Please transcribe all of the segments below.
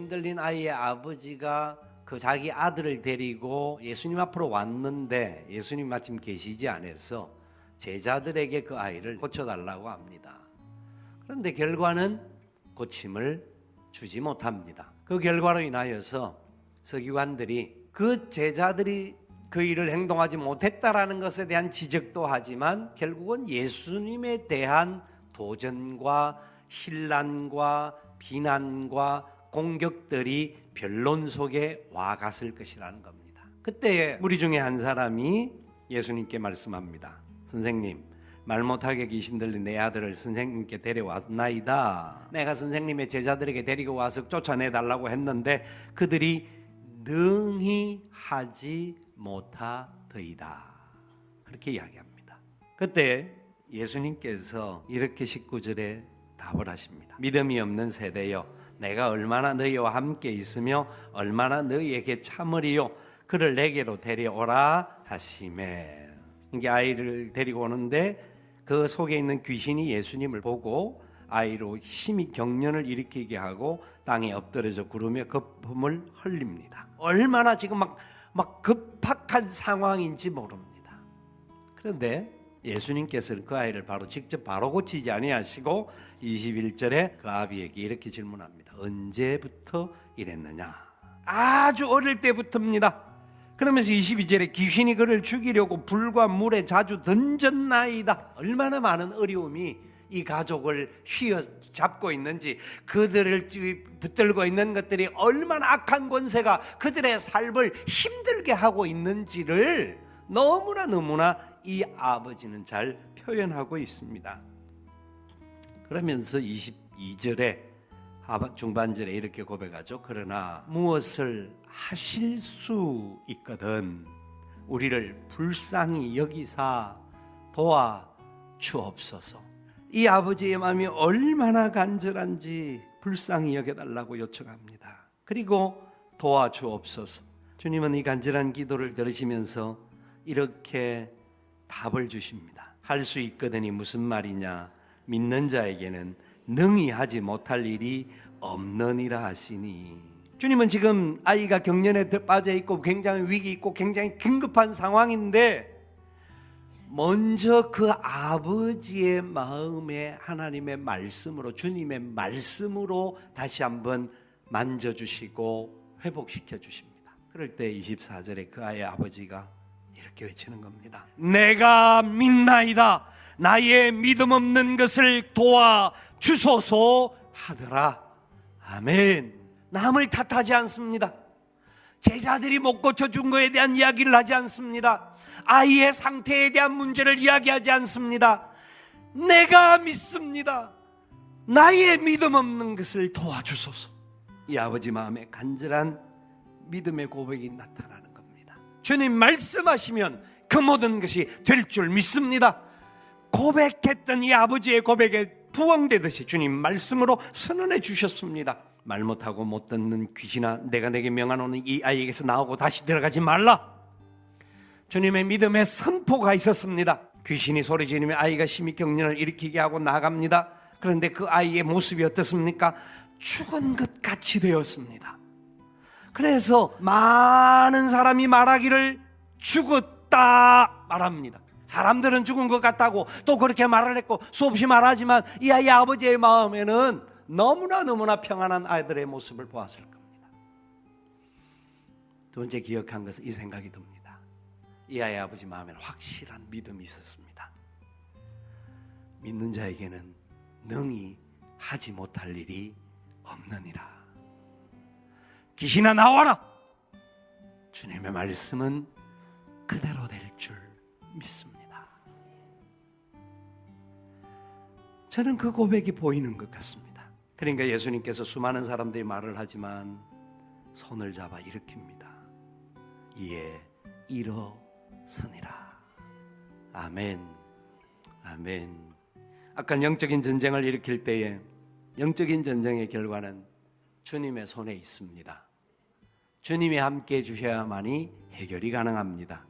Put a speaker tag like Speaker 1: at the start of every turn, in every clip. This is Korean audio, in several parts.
Speaker 1: 힘들린 아이의 아버지가 그 자기 아들을 데리고 예수님 앞으로 왔는데 예수님 마침 계시지 않아서 제자들에게 그 아이를 고쳐달라고 합니다. 그런데 결과는 고침을 주지 못합니다. 그 결과로 인하여서 서기관들이 그 제자들이 그 일을 행동하지 못했다라는 것에 대한 지적도 하지만 결국은 예수님에 대한 도전과 혼란과 비난과 공격들이 변론 속에 와갔을 것이라는 겁니다. 그때 무리 중에 한 사람이 예수님께 말씀합니다. 선생님, 말 못하게 귀신 들린 내 아들을 선생님께 데려왔나이다. 내가 선생님의 제자들에게 데리고 와서 쫓아내달라고 했는데 그들이 능히 하지 못하더이다. 그렇게 이야기합니다. 그때 예수님께서 이렇게 19절에 답을 하십니다. 믿음이 없는 세대여, 내가 얼마나 너희와 함께 있으며 얼마나 너희에게 참으리요. 그를 내게로 데려오라 하시매. 이게 아이를 데리고 오는데 그 속에 있는 귀신이 예수님을 보고 아이로 심히 경련을 일으키게 하고 땅에 엎드려져 구르며 거품을 흘립니다. 얼마나 지금 막 급박한 상황인지 모릅니다. 그런데 예수님께서는 그 아이를 직접 고치지 아니하시고 21절에 그 아비에게 이렇게 질문합니다. 언제부터 이랬느냐? 아주 어릴 때부터입니다. 그러면서 22절에 귀신이 그를 죽이려고 불과 물에 자주 던졌나이다. 얼마나 많은 어려움이 이 가족을 휘어잡고 있는지, 그들을 붙들고 있는 것들이 얼마나 악한 권세가 그들의 삶을 힘들게 하고 있는지를 너무나 이 아버지는 잘 표현하고 있습니다. 그러면서 22절에 중반절에 이렇게 고백하죠. 그러나 무엇을 하실 수 있거든 우리를 불쌍히 여기사 도와주옵소서. 이 아버지의 마음이 얼마나 간절한지 불쌍히 여겨달라고 요청합니다. 그리고 도와주옵소서. 주님은 이 간절한 기도를 들으시면서 이렇게 답을 주십니다. 할 수 있거든이 무슨 말이냐? 믿는 자에게는 능히 하지 못할 일이 없느니라 하시니. 주님은 지금 아이가 경련에 빠져 있고 굉장히 위기 있고 굉장히 긴급한 상황인데 먼저 그 아버지의 마음에 하나님의 말씀으로, 주님의 말씀으로 다시 한번 만져주시고 회복시켜 주십니다. 그럴 때 24절에 그 아이의 아버지가 이렇게 외치는 겁니다. 내가 믿나이다. 나의 믿음 없는 것을 도와주소서 하더라. 아멘. 남을 탓하지 않습니다. 제자들이 못 고쳐준 것에 대한 이야기를 하지 않습니다. 아이의 상태에 대한 문제를 이야기하지 않습니다. 내가 믿습니다. 나의 믿음 없는 것을 도와주소서. 이 아버지 마음에 간절한 믿음의 고백이 나타나는 겁니다. 주님 말씀하시면 그 모든 것이 될 줄 믿습니다. 고백했던 이 아버지의 고백에 부응되듯이 주님 말씀으로 선언해 주셨습니다. 말 못하고 못 듣는 귀신아, 내가 내게 명하노니 이 아이에게서 나오고 다시 들어가지 말라. 주님의 믿음의 선포가 있었습니다. 귀신이 소리 지르며 아이가 심히 경련을 일으키게 하고 나갑니다. 그런데 그 아이의 모습이 어떻습니까? 죽은 것 같이 되었습니다. 그래서 많은 사람이 말하기를 죽었다 말합니다. 사람들은 죽은 것 같다고 또 그렇게 말을 했고 수없이 말하지만 이 아이의 아버지의 마음에는 너무나 평안한 아이들의 모습을 보았을 겁니다. 두 번째 기억한 것은 이 생각이 듭니다. 이 아이의 아버지 마음에는 확실한 믿음이 있었습니다. 믿는 자에게는 능히 하지 못할 일이 없느니라. 귀신아 나와라. 주님의 말씀은 그대로 될 줄 믿습니다. 저는 그 고백이 보이는 것 같습니다. 그러니까 예수님께서 수많은 사람들이 말을 하지만 손을 잡아 일으킵니다. 이에 일어서니라. 아멘. 아멘. 아까 영적인 전쟁을 일으킬 때에 영적인 전쟁의 결과는 주님의 손에 있습니다. 주님이 함께 해주셔야만이 해결이 가능합니다.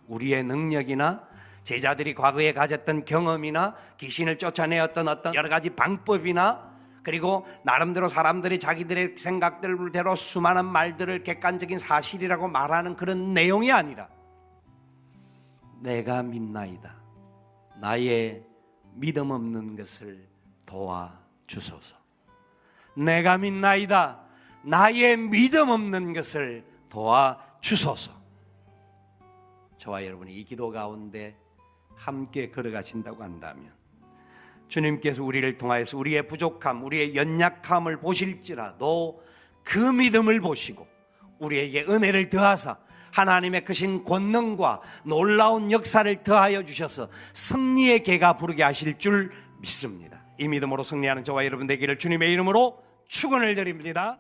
Speaker 1: 우리의 능력이나 제자들이 과거에 가졌던 경험이나 귀신을 쫓아내었던 어떤 여러 가지 방법이나 그리고 나름대로 사람들이 자기들의 생각들대로 수많은 말들을 객관적인 사실이라고 말하는 그런 내용이 아니라 내가 믿나이다. 나의 믿음 없는 것을 도와주소서. 내가 믿나이다. 나의 믿음 없는 것을 도와주소서. 저와 여러분이 이 기도 가운데 함께 걸어가신다고 한다면 주님께서 우리를 통하여서 우리의 부족함, 우리의 연약함을 보실지라도 그 믿음을 보시고 우리에게 은혜를 더하사 하나님의 크신 권능과 놀라운 역사를 더하여 주셔서 승리의 개가 부르게 하실 줄 믿습니다. 이 믿음으로 승리하는 저와 여러분 되기를 주님의 이름으로 축원을 드립니다.